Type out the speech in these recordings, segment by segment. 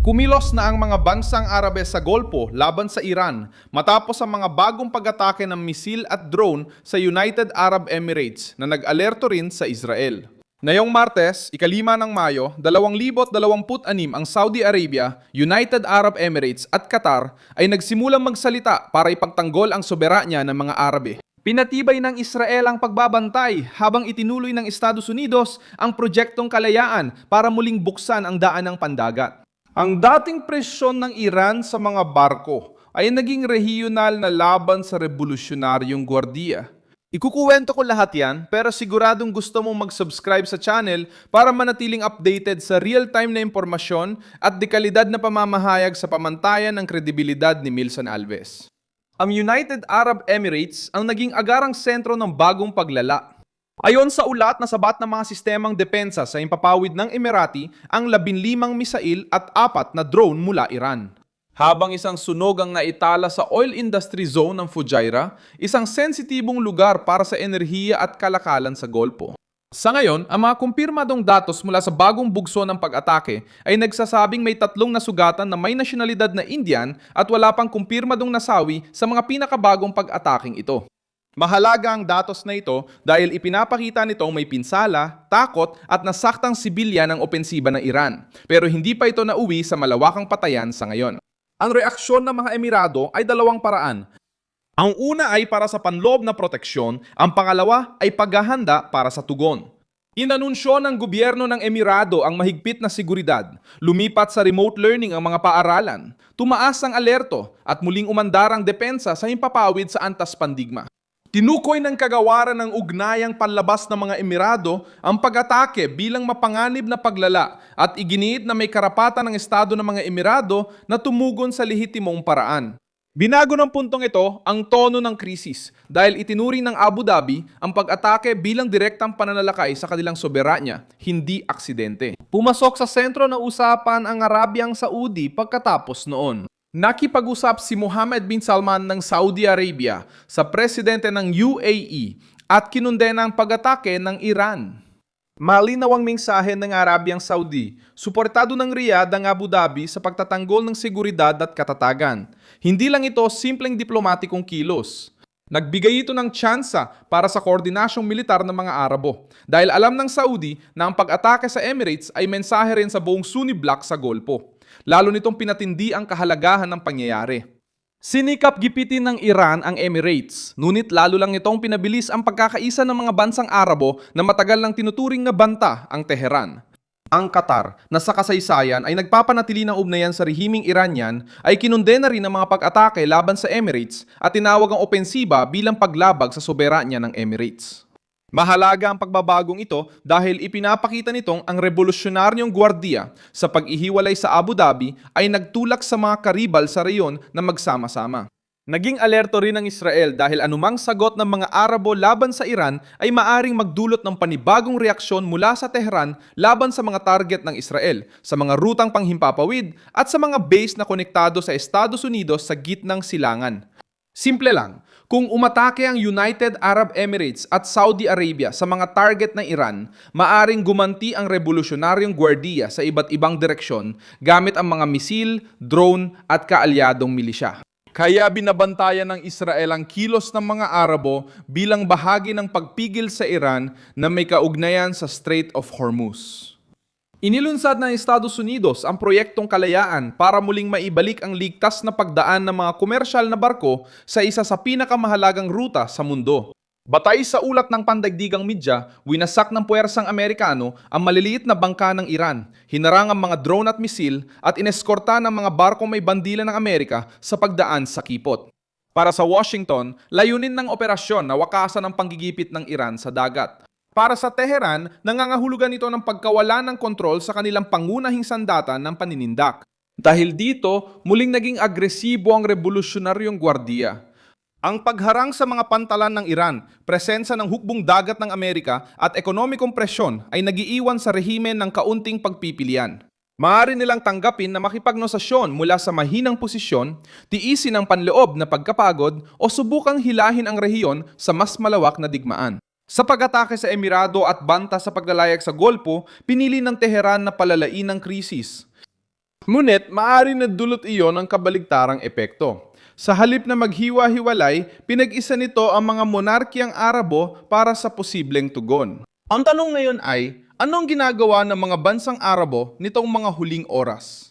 Kumilos na ang mga bansang Arabe sa Golpo laban sa Iran matapos ang mga bagong pag-atake ng misil at drone sa United Arab Emirates na nag-alerto rin sa Israel. Ngayong Martes, 5 ng Mayo, 2026 ang Saudi Arabia, United Arab Emirates at Qatar ay nagsimulang magsalita para ipagtanggol ang soberanya ng mga Arabe. Pinatibay ng Israel ang pagbabantay habang itinuloy ng Estados Unidos ang projektong kalayaan para muling buksan ang daan ng pandagat. Ang dating presyon ng Iran sa mga barko ay naging regional na laban sa revolusyonaryong gwardiya. Ikukuwento ko lahat yan, pero siguradong gusto mong mag-subscribe sa channel para manatiling updated sa real-time na impormasyon at dekalidad na pamamahayag sa pamantayan ng kredibilidad ni Milson Alves. Ang United Arab Emirates ang naging agarang sentro ng bagong paglala. Ayon sa ulat na sabat ng mga sistemang depensa sa impapawid ng Emirati ang 15 misail at 4 na drone mula Iran. Habang isang sunog ang naitala sa oil industry zone ng Fujairah, isang sensitibong lugar para sa enerhiya at kalakalan sa Golpo. Sa ngayon, ang mga kumpirmadong datos mula sa bagong bugso ng pag-atake ay nagsasabing may 3 nasugatan na may nasyonalidad na Indian at wala pang kumpirmadong nasawi sa mga pinakabagong pag-ataking ito. Mahalaga ang datos na ito dahil ipinapakita nitong may pinsala, takot at nasaktang sibilyan ng opensiba ng Iran, pero hindi pa ito nauwi sa malawakang patayan sa ngayon. Ang reaksyon ng mga Emirado ay 2 paraan. Ang una ay para sa panloob na proteksyon, ang pangalawa ay paghahanda para sa tugon. Inanunsyo ng gobyerno ng Emirado ang mahigpit na seguridad, lumipat sa remote learning ang mga paaralan, tumaas ang alerto at muling umandar ang depensa sa himpapawid sa antas pandigma. Tinukoy ng kagawaran ng ugnayang panlabas ng mga Emirado ang pag-atake bilang mapanganib na paglala at iginiit na may karapatan ng Estado ng mga Emirado na tumugon sa lehitimong paraan. Binago ng puntong ito ang tono ng krisis dahil itinuring ng Abu Dhabi ang pag-atake bilang direktang pananalakay sa kanilang soberanya, hindi aksidente. Pumasok sa sentro ng usapan ang Arabyang Saudi pagkatapos noon. Nakipag-usap si Mohammed bin Salman ng Saudi Arabia sa presidente ng UAE at kinundena ang pag-atake ng Iran. Malinaw ang mensahe ng Arabyang Saudi, suportado ng Riyadh ang Abu Dhabi sa pagtatanggol ng seguridad at katatagan. Hindi lang ito simpleng diplomatikong kilos. Nagbigay ito ng tsansa para sa koordinasyong militar ng mga Arabo dahil alam ng Saudi na ang pag-atake sa Emirates ay mensahe rin sa buong Sunni bloc sa Golpo. Lalo nitong pinatindi ang kahalagahan ng pangyayari. Sinikap gipitin ng Iran ang Emirates, ngunit lalo lang nitong pinabilis ang pagkakaisa ng mga bansang Arabo na matagal nang tinuturing na banta ang Tehran. Ang Qatar, na sa kasaysayan ay nagpapanatili ng ugnayan sa rehimeng Iranian, ay kinundena rin ang mga pag-atake laban sa Emirates at tinawag ang opensiba bilang paglabag sa soberanya ng Emirates. Mahalaga ang pagbabagong ito dahil ipinapakita nitong ang revolusyonaryong gwardiya sa pag-ihiwalay sa Abu Dhabi ay nagtulak sa mga karibal sa reyon na magsama-sama. Naging alerto rin ng Israel dahil anumang sagot ng mga Arabo laban sa Iran ay maaring magdulot ng panibagong reaksyon mula sa Tehran laban sa mga target ng Israel, sa mga rutang panghimpapawid at sa mga base na konektado sa Estados Unidos sa gitnang silangan. Simple lang, kung umatake ang United Arab Emirates at Saudi Arabia sa mga target ng Iran, maaring gumanti ang revolusyonaryong gwardiya sa iba't ibang direksyon gamit ang mga misil, drone at kaalyadong milisya. Kaya binabantayan ng Israel ang kilos ng mga Arabo bilang bahagi ng pagpigil sa Iran na may kaugnayan sa Strait of Hormuz. Inilunsad ng Estados Unidos ang proyektong kalayaan para muling maibalik ang ligtas na pagdaan ng mga komersyal na barko sa isa sa pinakamahalagang ruta sa mundo. Batay sa ulat ng pandaigdigang media, winasak ng puwersang Amerikano ang maliliit na bangka ng Iran, hinarang ang mga drone at misil at ineskorta ng mga barkong may bandila ng Amerika sa pagdaan sa kipot. Para sa Washington, layunin ng operasyon na wakasan ang panggigipit ng Iran sa dagat. Para sa Tehran, nangangahulugan ito ng pagkawala ng kontrol sa kanilang pangunahing sandata ng paninindak. Dahil dito, muling naging agresibo ang revolusyonaryong gwardiya. Ang pagharang sa mga pantalan ng Iran, presensya ng hukbong dagat ng Amerika at ekonomikong presyon ay nagiiwan sa rehimen ng kaunting pagpipilian. Maaari nilang tanggapin na makipagnosasyon mula sa mahinang posisyon, tiisin ang panloob na pagkapagod o subukang hilahin ang rehiyon sa mas malawak na digmaan. Sa pag-atake sa Emirado at banta sa paglalayag sa Golpo, pinili ng Tehran na palalain ang krisis. Ngunit maaari na dulot iyon ng kabaligtarang epekto. Sa halip na maghiwa-hiwalay, pinag-isa nito ang mga monarkiyang Arabo para sa posibleng tugon. Ang tanong ngayon ay, anong ginagawa ng mga bansang Arabo nitong mga huling oras?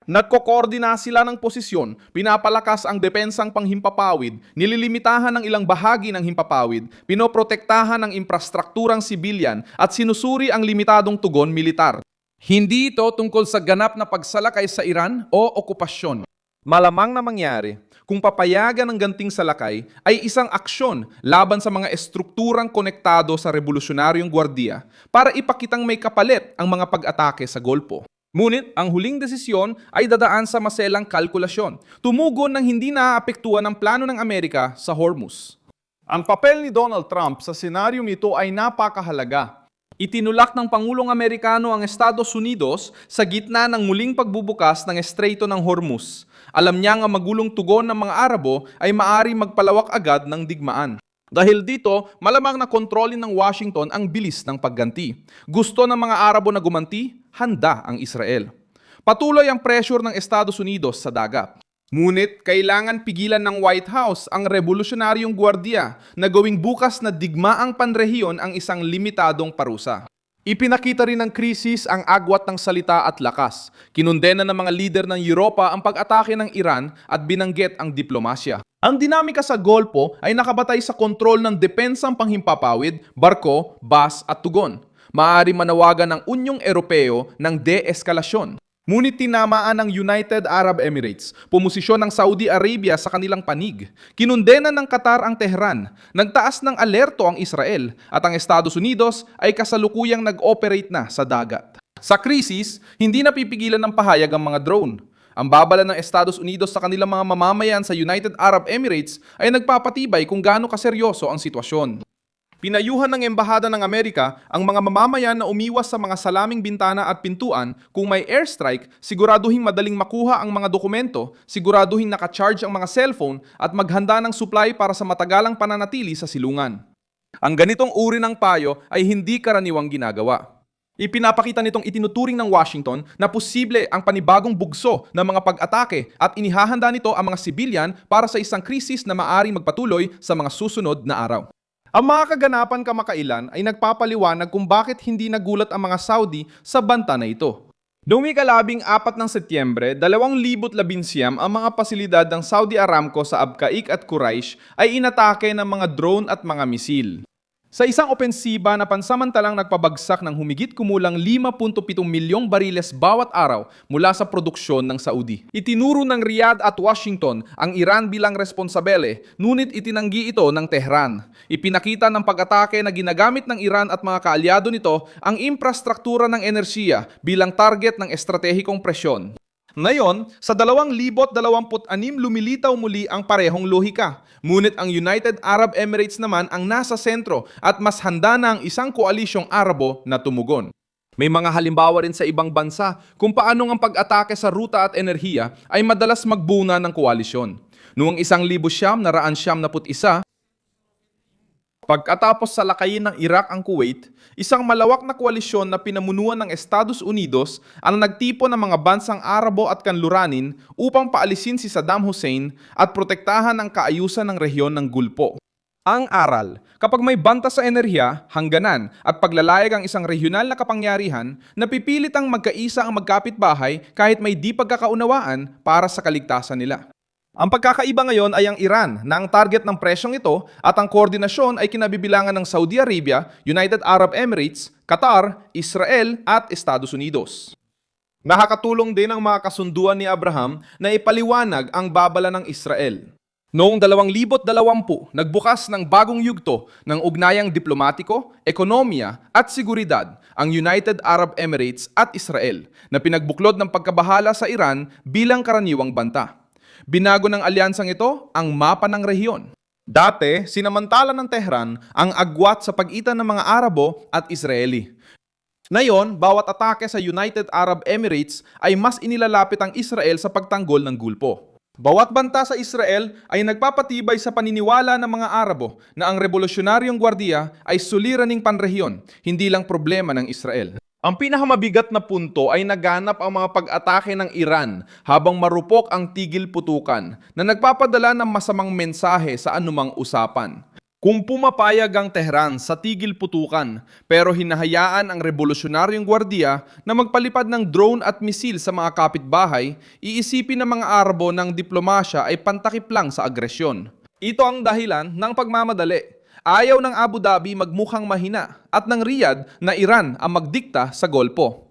Nagkokoordina sila ng posisyon, pinapalakas ang depensang panghimpapawid, nililimitahan ng ilang bahagi ng himpapawid, pinoprotektahan ang infrastrukturang sibilyan at sinusuri ang limitadong tugon militar. Hindi ito tungkol sa ganap na pagsalakay sa Iran o okupasyon. Malamang na mangyari kung papayagan ng ganting salakay ay isang aksyon laban sa mga estrukturang konektado sa Revolusyonaryong Gwardiya para ipakitang may kapalit ang mga pag-atake sa Golpo. Ngunit ang huling desisyon ay dadaan sa maselang kalkulasyon, tumugon ng hindi naaapektuhan ng plano ng Amerika sa Hormuz. Ang papel ni Donald Trump sa senaryong ito ay napakahalaga. Itinulak ng Pangulong Amerikano ang Estados Unidos sa gitna ng muling pagbubukas ng Estreito ng Hormuz. Alam niya ang magulong tugon ng mga Arabo ay maari magpalawak agad ng digmaan. Dahil dito, malamang na kontrolin ng Washington ang bilis ng pagganti. Gusto ng mga Arabo na gumanti, handa ang Israel. Patuloy ang pressure ng Estados Unidos sa dagat. Ngunit kailangan pigilan ng White House ang Revolusyonaryong Gwardiya na gawing bukas na digmaang panrehiyon ang isang limitadong parusa. Ipinakita rin ng krisis ang agwat ng salita at lakas. Kinundena ng mga lider ng Europa ang pag-atake ng Iran at binanggit ang diplomasya. Ang dinamika sa Golpo ay nakabatay sa kontrol ng depensang panghimpapawid, barko, bas at tugon. Maaari manawagan ng Unyong Europeo ng de-eskalasyon. Ngunit tinamaan ng United Arab Emirates, pumosisyon ng Saudi Arabia sa kanilang panig. Kinundena ng Qatar ang Tehran, nagtaas ng alerto ang Israel, at ang Estados Unidos ay kasalukuyang nag-operate na sa dagat. Sa krisis, hindi napipigilan ng pahayag ang mga drone. Ang babala ng Estados Unidos sa kanilang mga mamamayan sa United Arab Emirates ay nagpapatibay kung gaano kaseryoso ang sitwasyon. Pinayuhan ng Embahada ng Amerika ang mga mamamayan na umiwas sa mga salaming bintana at pintuan. Kung may airstrike, siguraduhin madaling makuha ang mga dokumento, siguraduhin naka-charge ang mga cellphone at maghanda ng supply para sa matagalang pananatili sa silungan. Ang ganitong uri ng payo ay hindi karaniwang ginagawa. Ipinapakita nitong itinuturing ng Washington na posible ang panibagong bugso ng mga pag-atake at inihahanda nito ang mga sibilyan para sa isang krisis na maaring magpatuloy sa mga susunod na araw. Ang mga kaganapan kamakailan ay nagpapaliwanag kung bakit hindi nagulat ang mga Saudi sa banta na ito. Noong ika-14 ng Setyembre, 2019 ang mga pasilidad ng Saudi Aramco sa Abqaiq at Quraish ay inatake ng mga drone at mga misil. Sa isang opensiba na pansamantalang nagpabagsak ng humigit kumulang 5.7 milyong bariles bawat araw mula sa produksyon ng Saudi. Itinuro ng Riyadh at Washington ang Iran bilang responsabele, ngunit itinanggi ito ng Tehran. Ipinakita ng pag-atake na ginagamit ng Iran at mga kaalyado nito ang infrastruktura ng enerhiya bilang target ng estratehikong presyon. Ngayon, sa 2026 lumilitaw muli ang parehong lohika. Ngunit ang United Arab Emirates naman ang nasa sentro at mas handa na ang isang koalisyong Arabo na tumugon. May mga halimbawa rin sa ibang bansa kung paano ang pag-atake sa ruta at enerhiya ay madalas magbuna ng koalisyon. Noong 1991, pagkatapos salakayin ng Iraq ang Kuwait, isang malawak na koalisyon na pinamunuan ng Estados Unidos ang nagtipon ng mga bansang Arabo at Kanluranin upang paalisin si Saddam Hussein at protektahan ang kaayusan ng rehiyon ng Gulpo. Ang aral, kapag may banta sa enerhiya, hangganan at paglalayag ang isang regional na kapangyarihan, napipilit ang magkaisa ang magkapitbahay kahit may di pagkakaunawaan para sa kaligtasan nila. Ang pagkakaiba ngayon ay ang Iran na ang target ng presyong ito at ang koordinasyon ay kinabibilangan ng Saudi Arabia, United Arab Emirates, Qatar, Israel at Estados Unidos. Nakakatulong din ang mga kasunduan ni Abraham na ipaliwanag ang babala ng Israel. Noong 2020, nagbukas ng bagong yugto ng ugnayang diplomatiko, ekonomiya at seguridad ang United Arab Emirates at Israel na pinagbuklod ng pagkabahala sa Iran bilang karaniwang banta. Binago ng alyansang ito ang mapa ng rehiyon. Dati, sinamantala ng Tehran ang agwat sa pagitan ng mga Arabo at Israeli. Ngayon, bawat atake sa United Arab Emirates ay mas inilalapit ang Israel sa pagtanggol ng Gulpo. Bawat banta sa Israel ay nagpapatibay sa paniniwala ng mga Arabo na ang Revolusyonaryong Gwardiya ay suliraning panrehiyon, hindi lang problema ng Israel. Ang pinakamabigat na punto ay naganap ang mga pag-atake ng Iran habang marupok ang tigil putukan na nagpapadala ng masamang mensahe sa anumang usapan. Kung pumapayag ang Tehran sa tigil putukan pero hinahayaan ang revolusyonaryong gwardiya na magpalipad ng drone at misil sa mga kapitbahay, iisipin ng mga Arabo ng diplomasya ay pantakip lang sa agresyon. Ito ang dahilan ng pagmamadali. Ayaw ng Abu Dhabi magmukhang mahina at ng Riyadh na Iran ang magdikta sa Golpo.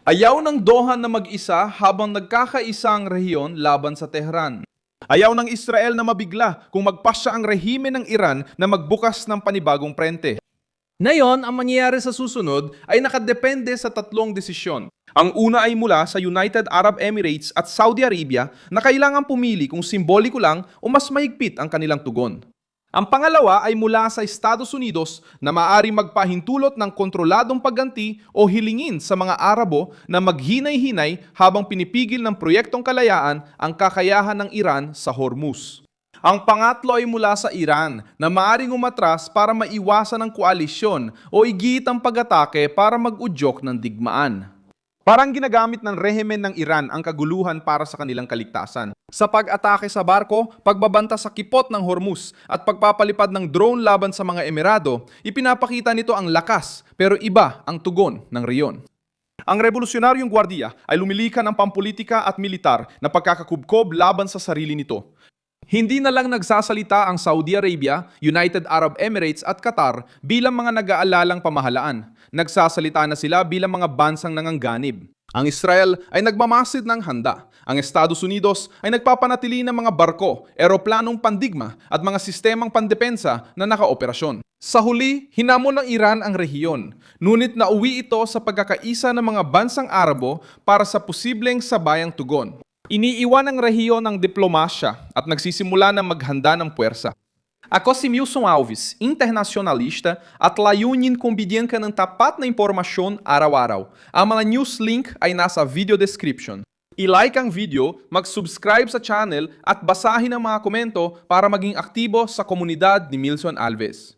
Ayaw ng Doha na mag-isa habang nagkakaisa ang rehiyon laban sa Tehran. Ayaw ng Israel na mabigla kung magpasya ang rehime ng Iran na magbukas ng panibagong prente. Ngayon, ang mangyayari sa susunod ay nakadepende sa tatlong desisyon. Ang una ay mula sa United Arab Emirates at Saudi Arabia na kailangan pumili kung simboliko lang o mas mahigpit ang kanilang tugon. Ang pangalawa ay mula sa Estados Unidos na maaari magpahintulot ng kontroladong pagganti o hilingin sa mga Arabo na maghinay-hinay habang pinipigil ng proyektong kalayaan ang kakayahan ng Iran sa Hormuz. Ang pangatlo ay mula sa Iran na maaring umatras para maiwasan ang koalisyon o igit ang pag-atake para mag-udyok ng digmaan. Parang ginagamit ng rehimen ng Iran ang kaguluhan para sa kanilang kaligtasan. Sa pag-atake sa barko, pagbabanta sa kipot ng Hormuz at pagpapalipad ng drone laban sa mga Emirado, ipinapakita nito ang lakas pero iba ang tugon ng reyon. Ang revolusyonaryong gwardiya ay lumilika ng pampolitika at militar na pagkakakubkob laban sa sarili nito. Hindi na lang nagsasalita ang Saudi Arabia, United Arab Emirates at Qatar bilang mga nag-aalalang pamahalaan. Nagsasalita na sila bilang mga bansang nangangganib. Ang Israel ay nagmamasid ng handa. Ang Estados Unidos ay nagpapanatili ng mga barko, eroplanong pandigma at mga sistemang pandepensa na nakaoperasyon. Sa huli, hinamon ng Iran ang rehiyon. Ngunit nauwi ito sa pagkakaisa ng mga bansang Arabo para sa posibleng sabayang tugon. Iniiwan ang rehiyon ng diplomasya at nagsisimula na maghanda ng puwersa. Ako si Milson Alves, internacionalista at layunin kong bigyan ka ng tapat na impormasyon araw-araw. Ang mga news link ay nasa video description. I-like ang video, mag-subscribe sa channel at basahin ang mga komento para maging aktibo sa komunidad ni Milson Alves.